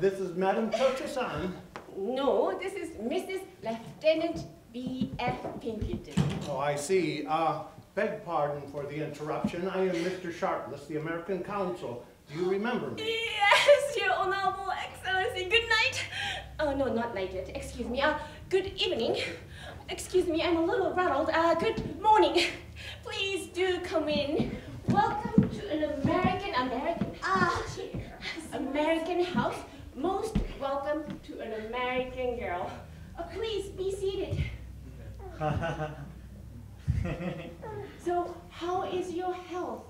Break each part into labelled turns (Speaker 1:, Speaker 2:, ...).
Speaker 1: This is Madame Cho-Cho-san.
Speaker 2: No, this is Mrs. Lieutenant B.F. Pinkerton.
Speaker 1: Oh, I see. Beg pardon for the interruption. I am Mr. Sharpless, the American consul. Do you remember me?
Speaker 2: Yes, Your Honorable Excellency. Good night. Oh, no, not night yet. Excuse me. Good evening. Excuse me, I'm a little rattled. Good morning. Please do come in. Welcome to an American house. Most welcome to an American girl. Please be seated. So, how is your health?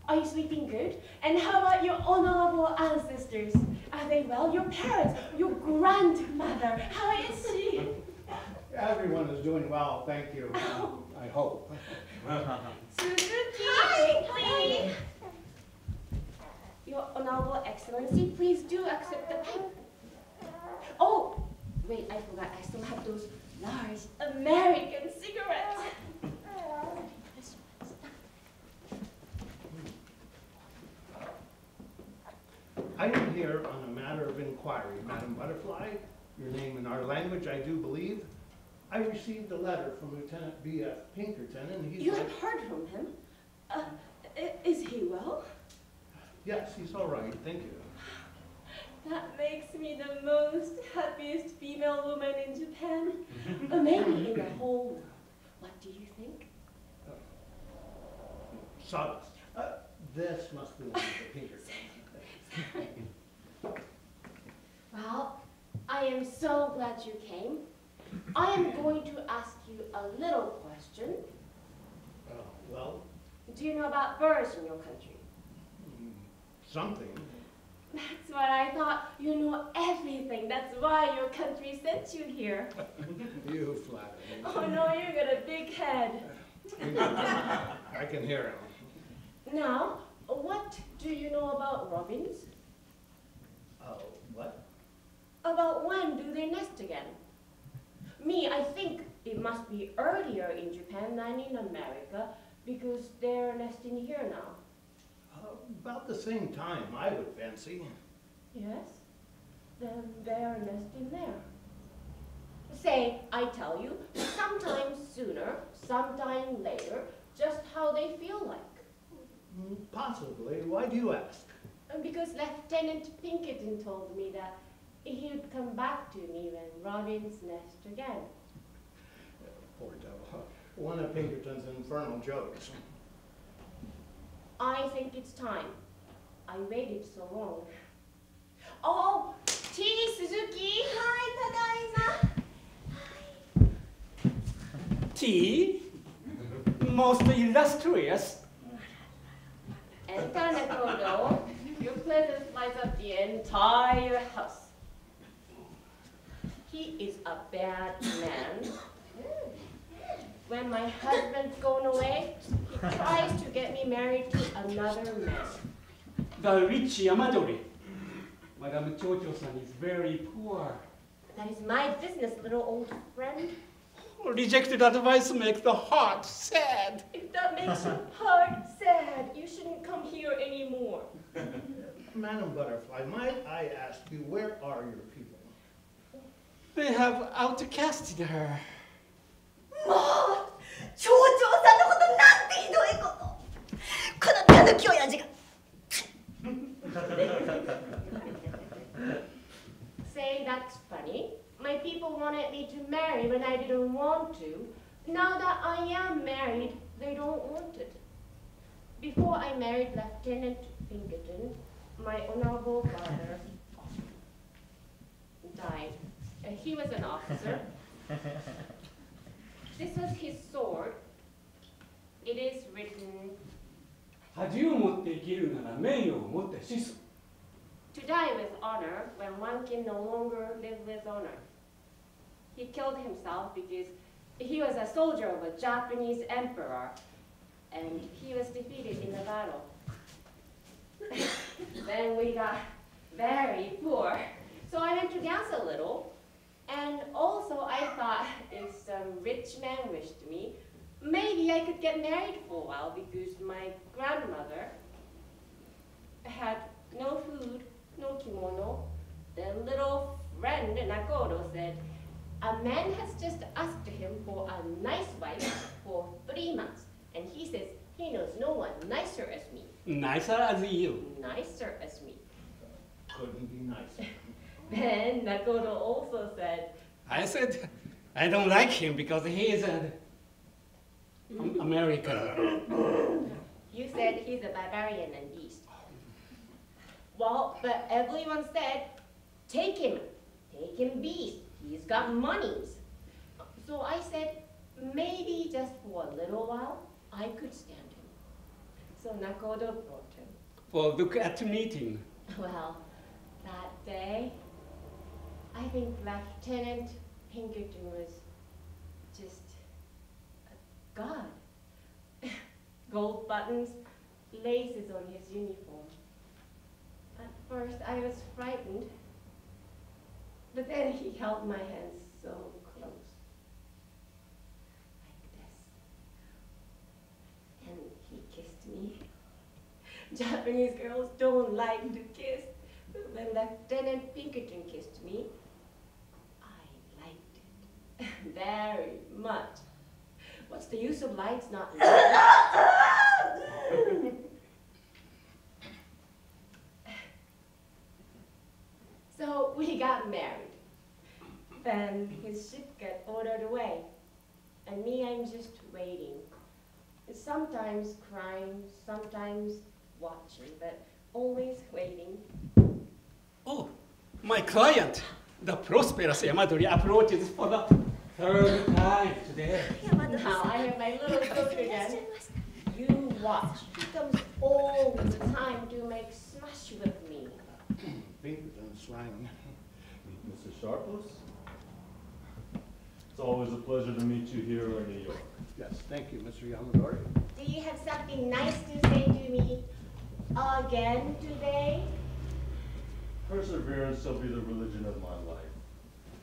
Speaker 2: Are you sleeping good? And how about your honorable ancestors? Are they well? Your parents, your grandmother, how is she?
Speaker 1: Everyone is doing well, thank you. I hope.
Speaker 2: Suzuki, please. Your Honorable Excellency, please do accept the pipe. Oh, wait, I forgot. I still have those large American cigarettes.
Speaker 1: I am here on a matter of inquiry, Madam Butterfly. Your name in our language, I do believe. I received a letter from Lieutenant B.F. Pinkerton, and he's
Speaker 2: You have heard from him? Is he well?
Speaker 1: Yes, he's all right, thank you.
Speaker 2: That makes me the most happiest female woman in Japan. Maybe in the whole world. What do you think?
Speaker 1: Solace. This must belong to Pinkerton.
Speaker 2: Well, I am so glad you came. I am going to ask you a little question.
Speaker 1: Well?
Speaker 2: Do you know about birds in your country?
Speaker 1: Something.
Speaker 2: That's what I thought. You know everything. That's why your country sent you here.
Speaker 1: You flatter me.
Speaker 2: Oh no, you got a big head.
Speaker 1: I can hear him.
Speaker 2: Now, what do you know about robins?
Speaker 1: Oh, what?
Speaker 2: About when do they nest again? Me, I think it must be earlier in Japan than in America because they're nesting here now.
Speaker 1: About the same time, I would fancy.
Speaker 2: Yes? Then they're nesting there. Say, I tell you, sometimes sooner, sometime later, just how they feel like.
Speaker 1: Possibly. Why do you ask?
Speaker 2: Because Lieutenant Pinkerton told me that he would come back to me when robins nest again.
Speaker 1: Poor devil. One of Pinkerton's infernal jokes.
Speaker 2: I think it's time. I waited so long. Oh, tea, Suzuki. Hi, tadaima.
Speaker 3: Tea? Most illustrious.
Speaker 2: And Tanekodo, your presence lights up the entire house. He is a bad man. When my husband's gone away, he tries to get me married to another man.
Speaker 3: The rich Yamadori. Madame Cho-Cho-san is very poor.
Speaker 2: That is my business, little old friend.
Speaker 3: Rejected advice makes the heart sad.
Speaker 2: If that makes your heart sad, you shouldn't come here anymore.
Speaker 1: Madam Butterfly, might I ask you, where are your people?
Speaker 3: They have outcasted her.
Speaker 4: もう町長さんのことなんてひどいことこのたぬき親父が
Speaker 2: Say that's funny. My people wanted me to marry when I didn't want to. Now that I am married, they don't want it. Before I married Lieutenant Pinkerton, my honorable father died. He was an officer. This was his sword. It is written,
Speaker 3: 恥を持って生きるなら名誉を持って死す。
Speaker 2: to die with honor when one can no longer live with honor. He killed himself because he was a soldier of a Japanese emperor, and he was defeated in the battle. Then we got very poor, so I went to dance a little, and also I thought if some rich man wished me, maybe I could get married for a while because my grandmother had Nakodo said, a man has just asked him for a nice wife for 3 months. And he says he knows no one nicer as me.
Speaker 3: Nicer as you.
Speaker 2: Nicer as me.
Speaker 1: Couldn't be nicer.
Speaker 2: Then Nakodo also said,
Speaker 3: I said, I don't like him because he is an American.
Speaker 2: you said he's a barbarian and beast. Well, but everyone said, take him beast. He's got monies. So I said, maybe just for a little while, I could stand him. So Nakodo brought him.
Speaker 3: Well, look at the meeting.
Speaker 2: Well, that day, I think Lieutenant Pinkerton was just a god. Gold buttons, laces on his uniform. At first, I was frightened. But then he held my hand so close. Like this. And he kissed me. Japanese girls don't like to kiss. But when Lieutenant Pinkerton kissed me, I liked it very much. What's the use of lights not lighting? So we got married. Then his ship got ordered away. And me, I'm just waiting. Sometimes crying, sometimes watching, but always waiting.
Speaker 3: Oh, my client, the prosperous Yamadori, approaches for the 3rd time today.
Speaker 2: Now I have my little cook again. You watch. He comes all the time to make smash with me.
Speaker 1: Pinkerton slang.
Speaker 5: Mr. Sharpless? It's always a pleasure to meet you here in New York.
Speaker 1: Yes, thank you, Mr. Yamadori.
Speaker 2: Do you have something nice to say to me again today?
Speaker 5: Perseverance shall be the religion of my life.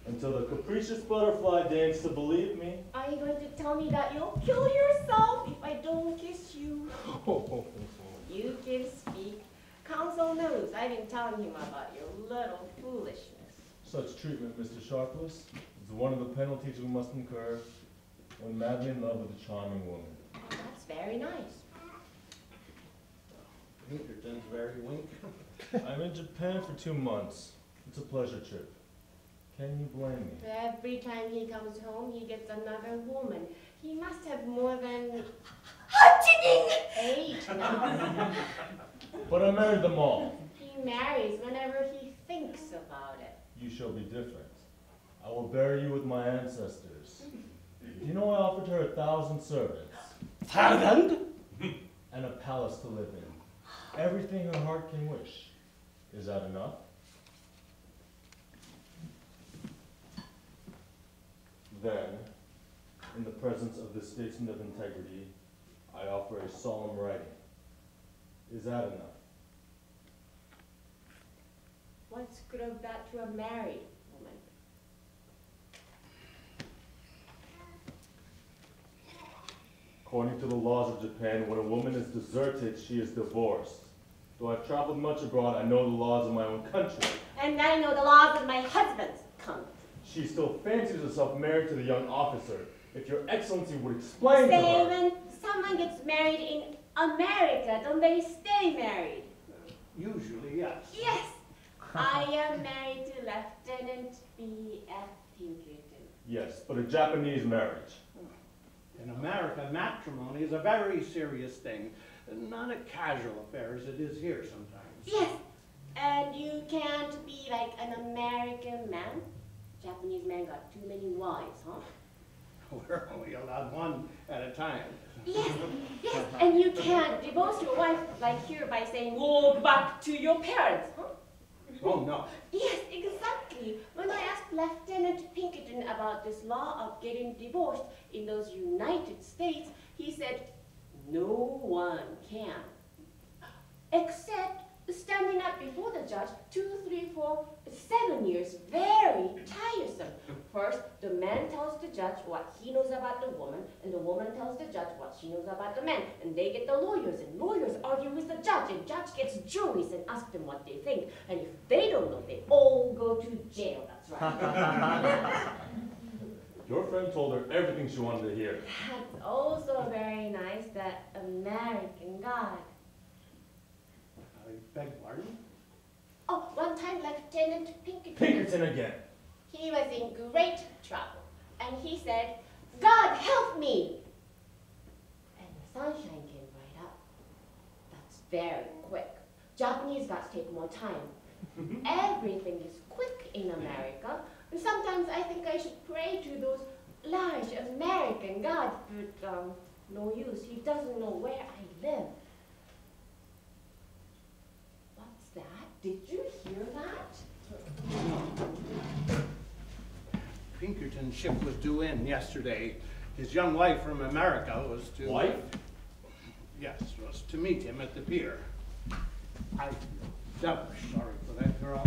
Speaker 5: Until the capricious butterfly deigns to believe me.
Speaker 2: Are you going to tell me that you'll kill yourself if I don't kiss you? You can speak. Counsel knows I've been telling him about your little foolishness.
Speaker 5: Such treatment, Mr. Sharpless, is one of the penalties we must incur when madly in love with a charming woman.
Speaker 2: Oh, that's very nice.
Speaker 1: Pinkerton's very wink.
Speaker 5: I'm in Japan for 2 months. It's a pleasure trip. Can you blame me?
Speaker 2: Every time he comes home, he gets another woman. He must have more than 8 now.
Speaker 5: But I married them all.
Speaker 2: He marries whenever he thinks about it.
Speaker 5: You shall be different. I will bury you with my ancestors. Do you know I offered her 1,000 servants?
Speaker 3: 1,000?
Speaker 5: And a palace to live in. Everything her heart can wish. Is that enough? Then, in the presence of the statesman of integrity, I offer a solemn writing. Is that enough?
Speaker 2: What's good of that to a married woman?
Speaker 5: According to the laws of Japan, when a woman is deserted, she is divorced. Though I've traveled much abroad, I know the laws of my own country.
Speaker 2: And I know the laws of my husband's country.
Speaker 5: She still fancies herself married to the young officer. If your excellency would explain to
Speaker 2: Say,
Speaker 5: her...
Speaker 2: when someone gets married in America, don't they stay married?
Speaker 1: Usually, yes.
Speaker 2: Yes. I am married to Lieutenant B.F. Pinkerton.
Speaker 5: Yes, but a Japanese marriage.
Speaker 1: In America, matrimony is a very serious thing. Not a casual affair as it is here sometimes.
Speaker 2: Yes. And you can't be like an American man. Japanese man got too many wives, huh?
Speaker 1: We're only allowed one at a time.
Speaker 2: Yes, yes. And you can't divorce your wife like here by saying, go back to your parents, huh?
Speaker 1: Oh, no.
Speaker 2: Yes, exactly. When I asked Lieutenant Pinkerton about this law of getting divorced in those United States, he said, no one can. Except standing up before the judge 2, 3, 4, 7 years, very tiresome. First, the man tells the judge what he knows about the woman, and the woman tells the judge what she knows about the man. And they get the lawyers, and lawyers argue with the judge, and judge gets juries and asks them what they think. And if they don't know, they all go go to jail, that's right.
Speaker 5: Your friend told her everything she wanted to hear.
Speaker 2: That's also very nice, that American God.
Speaker 1: I beg pardon?
Speaker 2: Oh, one time Lieutenant Pinkerton.
Speaker 5: Pinkerton again.
Speaker 2: He was in great trouble, and he said, God help me! And the sunshine came right up. That's very quick. Japanese gods take more time. Everything is quick in America, and sometimes I think I should pray to those large American gods, but no use. He doesn't know where I live. What's that? Did you hear that?
Speaker 1: Pinkerton's ship was due in yesterday. His young wife from America was to...
Speaker 5: Wife?
Speaker 1: Yes, was to meet him at the pier. I feel devilish sorry for that girl.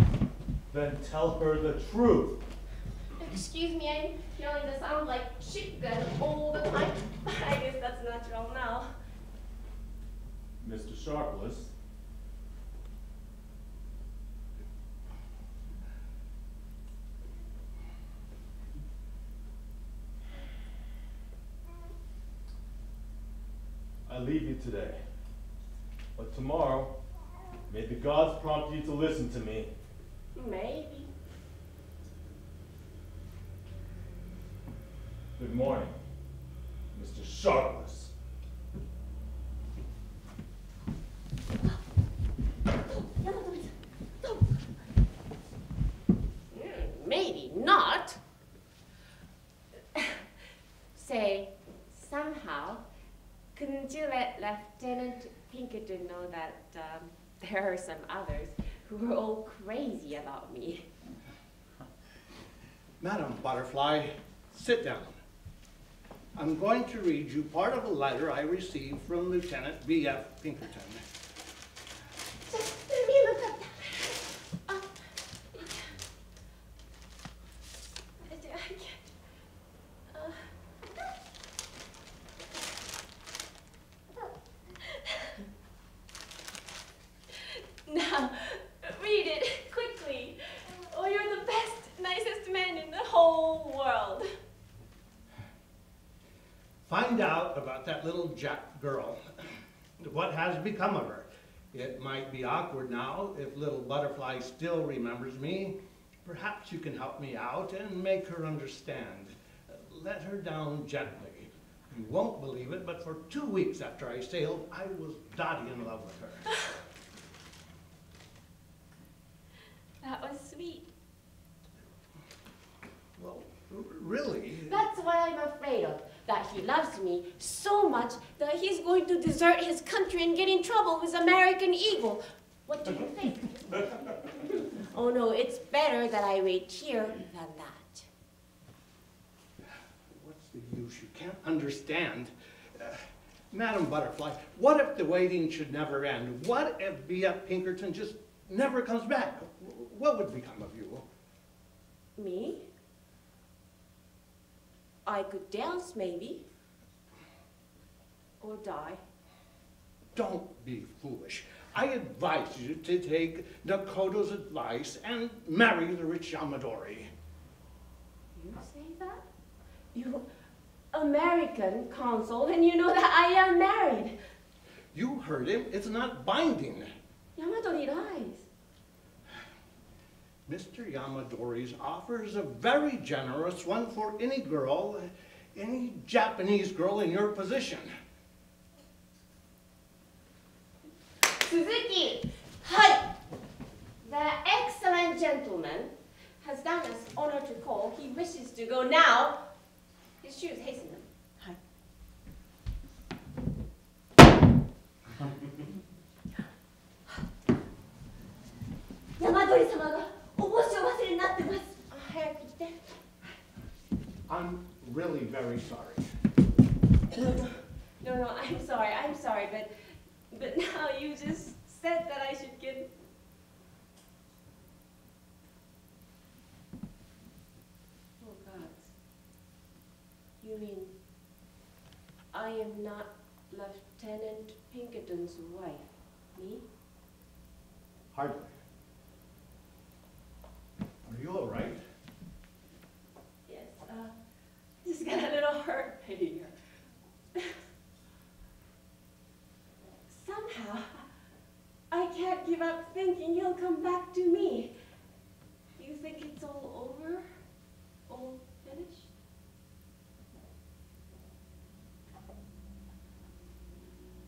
Speaker 5: Then tell her the truth.
Speaker 2: Excuse me, I'm hearing the sound like chicken all the time. I guess that's natural now.
Speaker 5: Mr. Sharpless. I leave you today. But tomorrow, may the gods prompt you to listen to me.
Speaker 2: Maybe.
Speaker 5: Good morning, Mr. Sharpless.
Speaker 2: Maybe not. Say, somehow, couldn't you let Lieutenant Pinkerton know that there are some others who are all crazy about me?
Speaker 1: Madam Butterfly, sit down. I'm going to read you part of a letter I received from Lieutenant B.F. Pinkerton.
Speaker 2: Just let me look at that. I can't. Now, read it quickly. Oh, you're the best, nicest man in the whole world.
Speaker 1: Find out about that little Jap girl. What has become of her? It might be awkward now if little Butterfly still remembers me. Perhaps you can help me out and make her understand. Let her down gently. You won't believe it, but for 2 weeks after I sailed, I was dotty in love with her.
Speaker 2: That was sweet.
Speaker 1: Well, really?
Speaker 2: That's what I'm afraid of, that he loves me so much that he's going to desert his country and get in trouble with American Eagle. What do you think? Oh no, it's better that I wait here than that.
Speaker 1: What's the use? You can't understand. Madam Butterfly, what if the waiting should never end? What if B.F. Pinkerton just never comes back? What would become of you?
Speaker 2: Me? I could dance, maybe. Or die.
Speaker 1: Don't be foolish. I advise you to take Nakoto's advice and marry the rich Yamadori.
Speaker 2: You say that? You American consul, and you know that I am married.
Speaker 1: You heard him. It's not binding.
Speaker 2: Yamadori lies.
Speaker 1: Mr. Yamadori's offer is a very generous one for any girl, any Japanese girl in your position.
Speaker 2: Suzuki! Hi! The excellent gentleman has done us honor to call. He wishes to go now. His shoes, hasten them. Hi.
Speaker 4: Yamadori-samaがお帽子を忘れになってます。
Speaker 2: 早く来て。
Speaker 1: I'm really very sorry.
Speaker 2: No, I'm sorry, but now you just said that I should get... Oh, gods. You mean I am not Lieutenant Pinkerton's wife, me?
Speaker 1: Hardly. Are
Speaker 2: up thinking he'll come back to me. You think it's all over? All finished?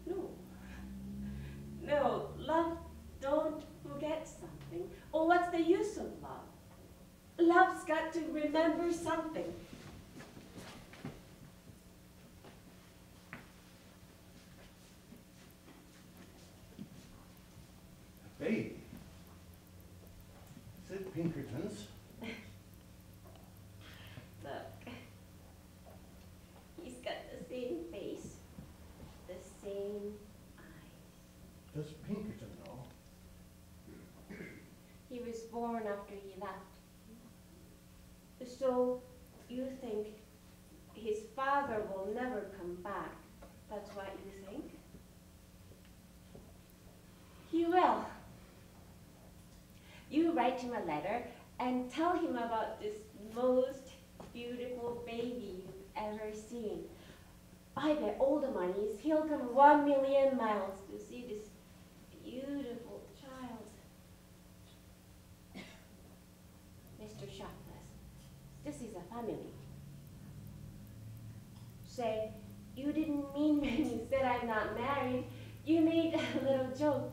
Speaker 2: No. No, love don't forget something. Or what's the use of love? Love's got to remember something.
Speaker 1: Baby. Is it Pinkerton's?
Speaker 2: Look. He's got the same face, the same eyes.
Speaker 1: Does Pinkerton know?
Speaker 2: He was born after he left. So you think his father will never come back? That's what you think? He will. You write him a letter and tell him about this most beautiful baby you've ever seen. I bet all the money is he'll come 1,000,000 miles to see this beautiful child. Mr. Sharpless, this is a family. Say, you didn't mean when you said I'm not married. You made a little joke.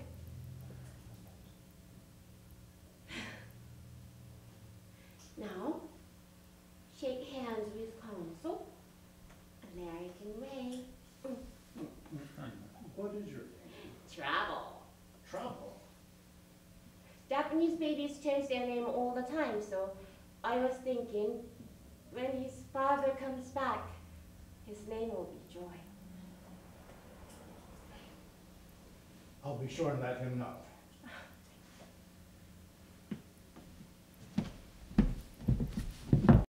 Speaker 2: Now, shake hands with counsel. American way.
Speaker 1: What is your name?
Speaker 2: Travel.
Speaker 1: Trouble.
Speaker 2: Japanese babies change their name all the time, so I was thinking when his father comes back, his name will be Joy.
Speaker 1: I'll be sure and let him know.